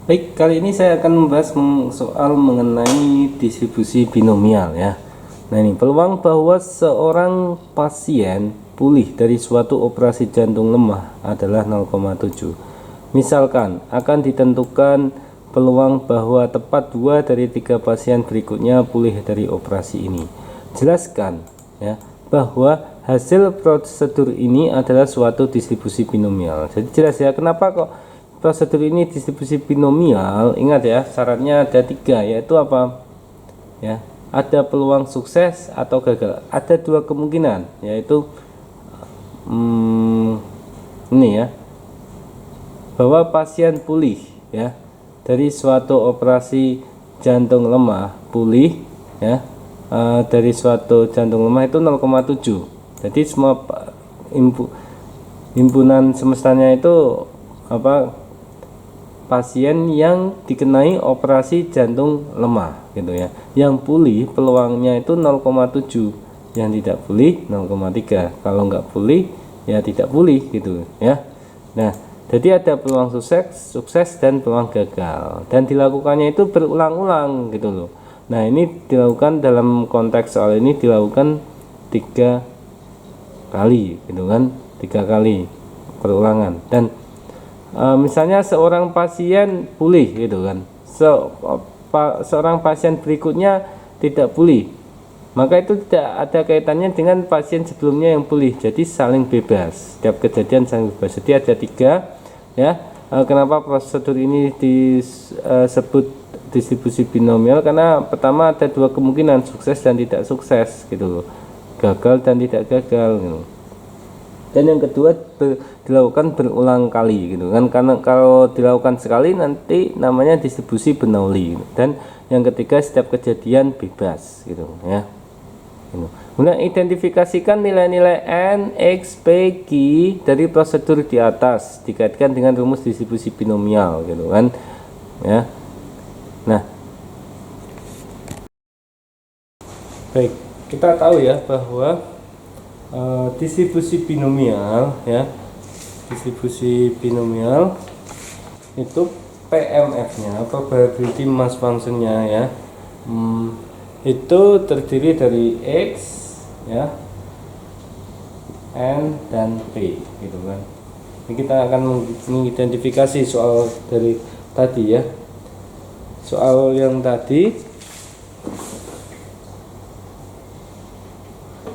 Baik, kali ini saya akan membahas soal mengenai distribusi binomial ya. Nah ini peluang bahwa seorang pasien pulih dari suatu operasi jantung lemah adalah 0,7. Misalkan akan ditentukan peluang bahwa tepat 2 dari 3 pasien berikutnya pulih dari operasi ini. Jelaskan ya bahwa hasil prosedur ini adalah suatu distribusi binomial. Jadi jelas ya kenapa kok prosedur ini distribusi binomial. Ingat ya, syaratnya ada 3, yaitu apa ya, ada peluang sukses atau gagal. Ada 2 kemungkinan, yaitu ini ya, bahwa pasien pulih ya dari suatu operasi jantung lemah, pulih ya dari suatu jantung lemah itu 0,7. Jadi semua himpunan semestanya itu apa, pasien yang dikenai operasi jantung lemah gitu ya, yang pulih peluangnya itu 0,7, yang tidak pulih 0,3, kalau nggak pulih ya tidak pulih gitu ya. Nah jadi ada peluang sukses dan peluang gagal, dan dilakukannya itu berulang-ulang gitu loh. Nah ini dilakukan dalam konteks soal ini dilakukan 3 kali gitu kan, 3 kali perulangan. Dan misalnya seorang pasien pulih gitu kan, seorang pasien berikutnya tidak pulih, maka itu tidak ada kaitannya dengan pasien sebelumnya yang pulih, jadi saling bebas, setiap kejadian saling bebas. Jadi ada 3 ya. Kenapa prosedur ini disebut distribusi binomial? Karena pertama ada 2 kemungkinan, sukses dan tidak sukses gitu loh, gagal dan tidak gagal gitu. Dan yang kedua dilakukan berulang kali gitu kan, karena kalau dilakukan sekali nanti namanya distribusi Bernoulli. Dan yang ketiga setiap kejadian bebas gitu ya. Kemudian identifikasikan nilai-nilai n, x, p, q dari prosedur di atas dikaitkan dengan rumus distribusi binomial gitu kan ya. Nah baik, kita tahu ya bahwa distribusi binomial ya, distribusi binomial itu PMF-nya, probability mass function-nya ya, itu terdiri dari X ya, N dan P gitu kan. Ini kita akan mengidentifikasi soal dari tadi ya. Soal yang tadi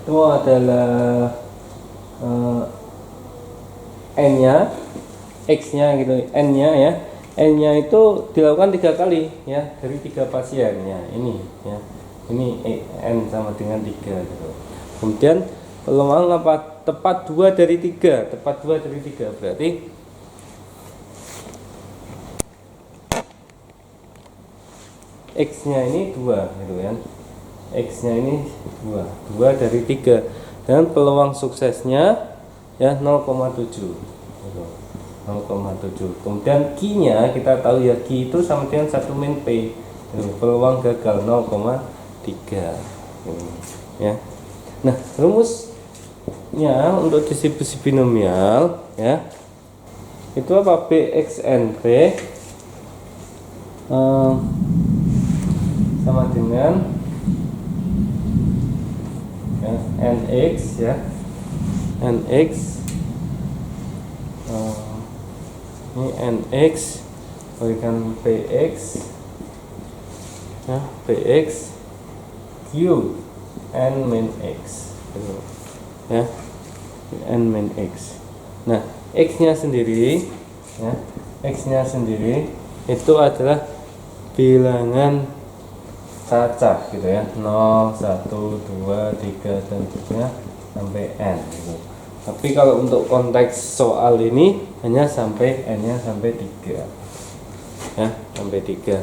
itu adalah N-nya, X-nya gitu, N-nya ya. N-nya itu dilakukan 3 kali ya, dari 3 pasien ya. Ini ya, ini N sama dengan 3 gitu. Kemudian peluang apa? Tepat 2 dari 3, tepat 2 dari 3 berarti X-nya ini 2 gitu kan. X-nya ini 2 dari 3, dan peluang suksesnya ya 0,7 gitu. 0,7. Kemudian Q-nya kita tahu ya, Q itu sama dengan 1 min P gitu. Peluang gagal 0,3 gitu, ya. Nah rumusnya untuk distribusi binomial ya itu apa? BXNP sama dengan NX ya, NX ini NX berikan PX ya, PX Q N min X gitu, ya, N min X. Nah X nya sendiri ya, X nya sendiri itu adalah bilangan cacah gitu ya, 0, 1, 2, 3 dan seterusnya sampai N gitu. Tapi kalau untuk konteks soal ini hanya sampai N nya sampai 3 ya, sampai 3.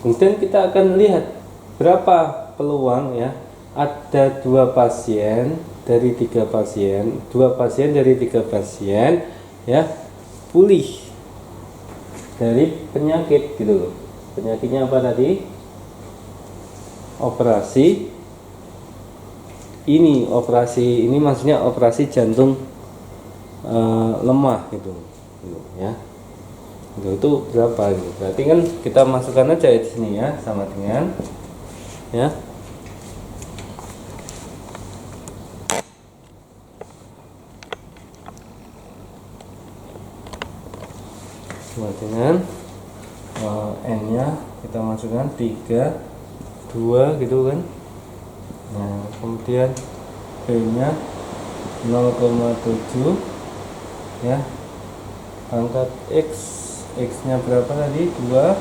Kemudian kita akan lihat berapa peluang ya, ada 2 pasien dari 3 pasien, 2 pasien dari 3 pasien ya pulih dari penyakit gitu loh. Penyakitnya apa tadi? Operasi ini maksudnya operasi jantung lemah gitu ya. Itu berapa gitu. Berarti kan kita masukkan aja di sini ya, sama dengan ya sama dengan n nya kita masukkan 3 2 gitu kan. Nah kemudian b nya 0,7 ya, pangkat x nya berapa tadi, 2,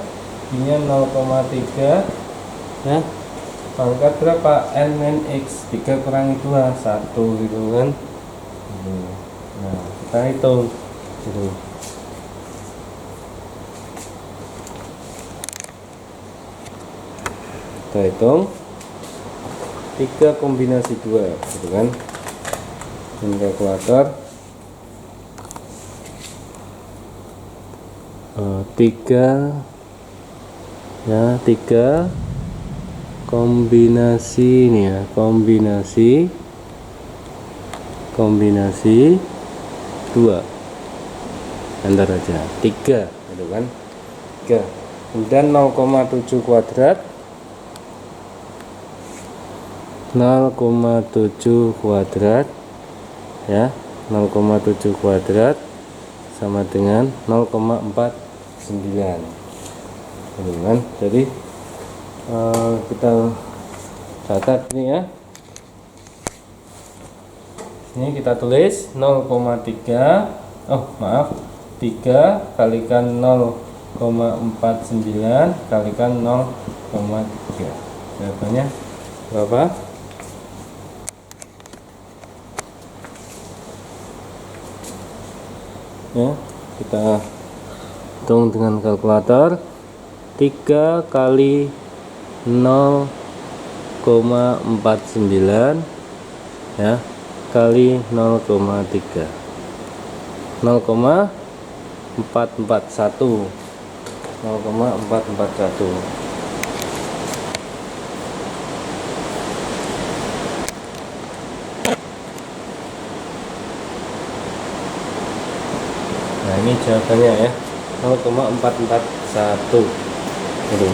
b nya 0,3 ya, pangkat berapa, n min x, 3 kurangi 2 1 gitu kan. Nah kita hitung gitu. Kita hitung 3 kombinasi 2 gitu kan, dengan kalkulator 3 ya, 3 kombinasi ini ya, kombinasi 2 enter aja 3 gitu kan, 3 kemudian 0,7 kuadrat 0,7 kuadrat ya, 0,7 kuadrat sama dengan 0,49 gitu kan. Jadi kita catat ini ya, ini kita tulis 0,3 3 kalikan 0,49 kalikan 0,3, jawabannya berapa? Ya, kita hitung dengan kalkulator 3 kali 0,49 ya kali 0,3 0,441 Nah ini jawabannya ya, 0,441 gitu.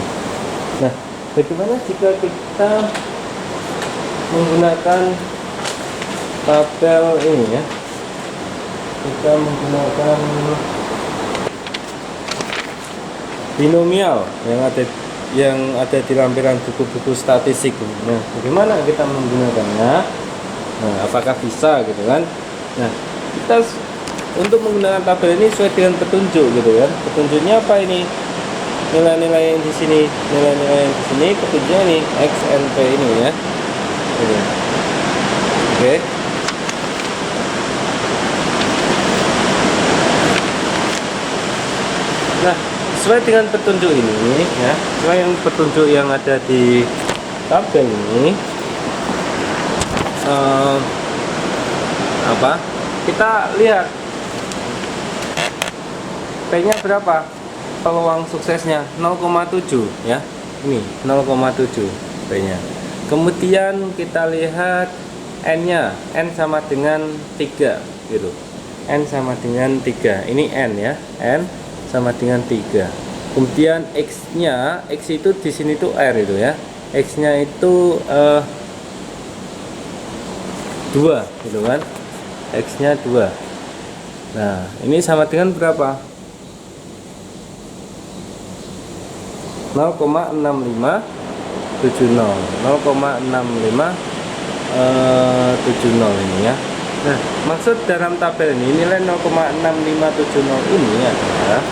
Nah bagaimana jika kita menggunakan tabel ini ya, kita menggunakan binomial yang ada di lampiran buku-buku statistik. Nah bagaimana kita menggunakannya, nah apakah bisa gitu kan. Nah kita untuk menggunakan tabel ini sesuai dengan petunjuk gitu kan. Petunjuknya apa ini? Nilai-nilai yang di sini, petunjuknya ini x and p ini ya. Oke. Nah, sesuai dengan petunjuk ini ya, sesuai dengan petunjuk yang ada di tabel ini, kita lihat P-nya berapa, peluang suksesnya 0,7 ya, ini 0,7 P-nya. Kemudian kita lihat N-nya, N sama dengan 3 gitu, N sama dengan 3, ini N ya, N sama dengan 3. Kemudian X-nya, X itu di sini tuh R itu ya, X-nya itu 2 gitu kan, X-nya 2. Nah ini sama dengan berapa, 0,6570 ini ya. Nah maksud dalam tabel ini nilai 0,6570 ini adalah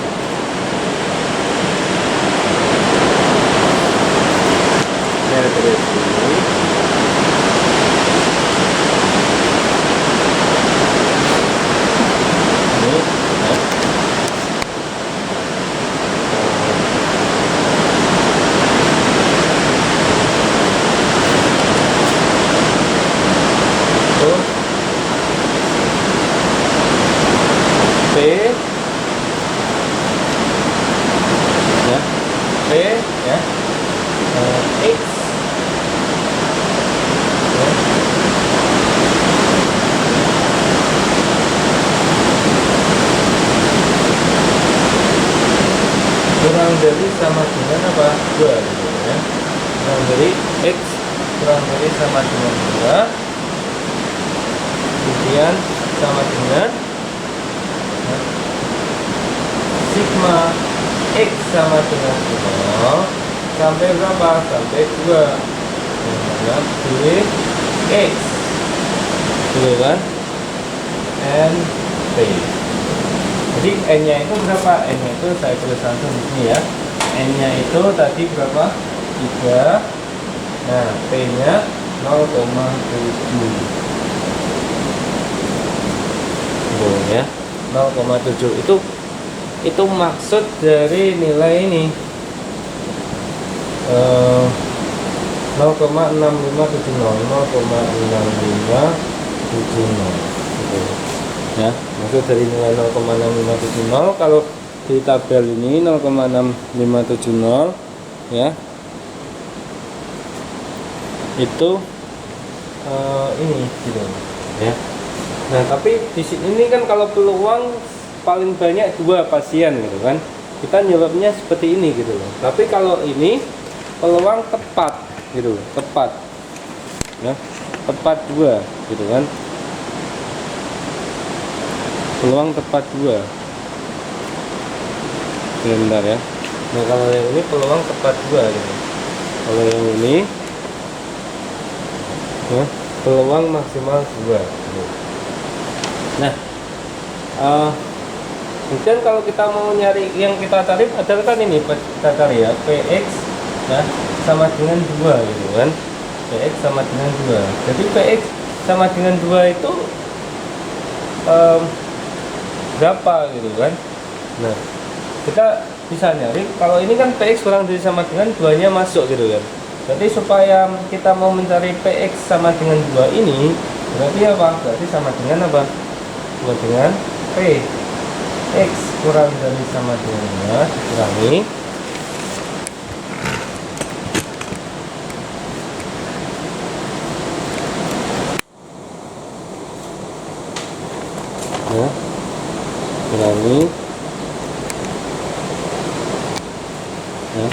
dari sini X dari sama dengan apa? 2 gitu ya. Kurang dari X kurang dari sama dengan 2, kemudian sama dengan sigma X sama dengan 0 sampai berapa? Sampai 2 dengan pilih X gitu kan, N P. Jadi N nya itu berapa? N nya itu saya tulis langsung di sini ya. N nya itu tadi berapa? 3. Nah, P nya 0,7 ya, 0,7 itu maksud dari nilai ini 0,6570 gitu ya, maksud dari nilai 0,6570. Kalau di tabel ini 0,6570 ya, itu ini gitu ya. Nah, tapi di sini kan kalau peluang paling banyak 2 pasien gitu kan, kita nyebabnya seperti ini gitu loh. Tapi kalau ini peluang tepat gitu loh, tepat ya, tepat 2 gitu kan, peluang tepat 2. Bentar ya. Nah, kalau yang ini peluang tepat 2 gitu. Kalau yang ini ya, peluang maksimal 2 gitu. Nah, kemudian kalau kita mau nyari yang kita cari adalah kan ini, kita cari ya PX ya sama dengan 2 gitu kan. PX sama dengan 2. Jadi PX sama dengan 2 itu berapa gitu kan. Nah, kita bisa nyari kalau ini kan PX kurang dari sama dengan 2 nya masuk gitu kan. Jadi supaya kita mau mencari PX sama dengan 2 ini berarti apa? Berarti sama dengan apa? Sama dengan P X kurang dari sama dengan 2 dikurangi ya, kurangi ya,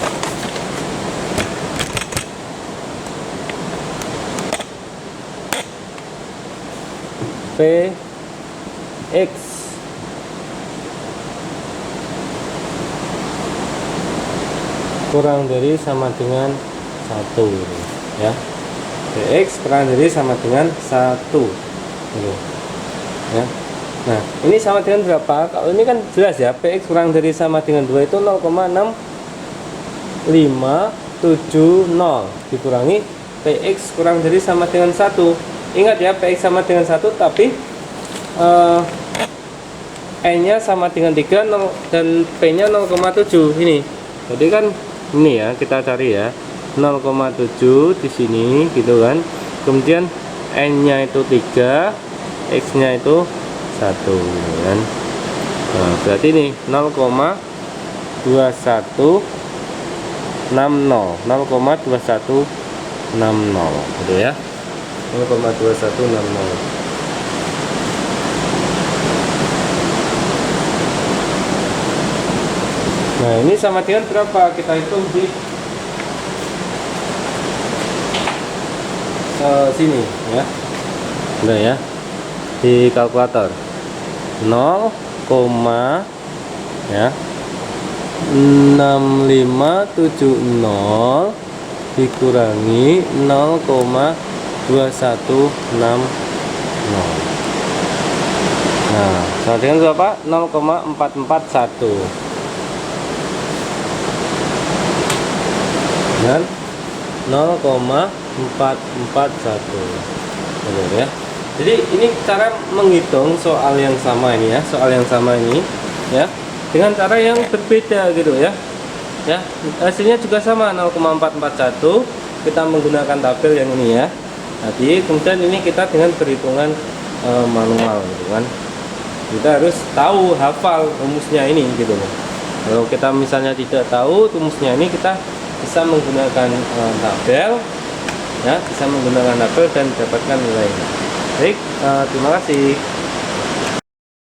P X kurang dari sama dengan 1 ya. PX kurang dari sama dengan 1 gitu ya. Nah, ini sama dengan berapa? Kalau ini kan jelas ya, PX kurang dari sama dengan 2 itu 0,6570 dikurangi PX kurang dari sama dengan 1. Ingat ya, PX sama dengan 1 tapi N nya sama dengan 3 dan P nya 0,7 ini. Jadi kan ini ya, kita cari ya 0,7 di sini gitu kan. Kemudian N nya itu 3, X nya itu 1 gitu kan. Nah, berarti ini 0,2160 gitu ya, 0,2160. Nah, ini sama dengan berapa? Kita hitung di sini ya. Udah ya. Di kalkulator. 0, ya. 6570 dikurangi 0,2160. Nah, sama dengan berapa? 0,441. Dan 0,441 benar ya. Jadi ini cara menghitung soal yang sama ini ya, soal yang sama ini ya, dengan cara yang berbeda gitu ya. Ya, hasilnya juga sama 0,441. Kita menggunakan tabel yang ini ya. Tadi kemudian ini kita dengan perhitungan manual gitu kan. Kita harus tahu, hafal rumusnya ini gitu loh. Kalau kita misalnya tidak tahu rumusnya ini, kita bisa menggunakan tabel ya, bisa menggunakan tabel dan dapatkan nilai. Baik, terima kasih.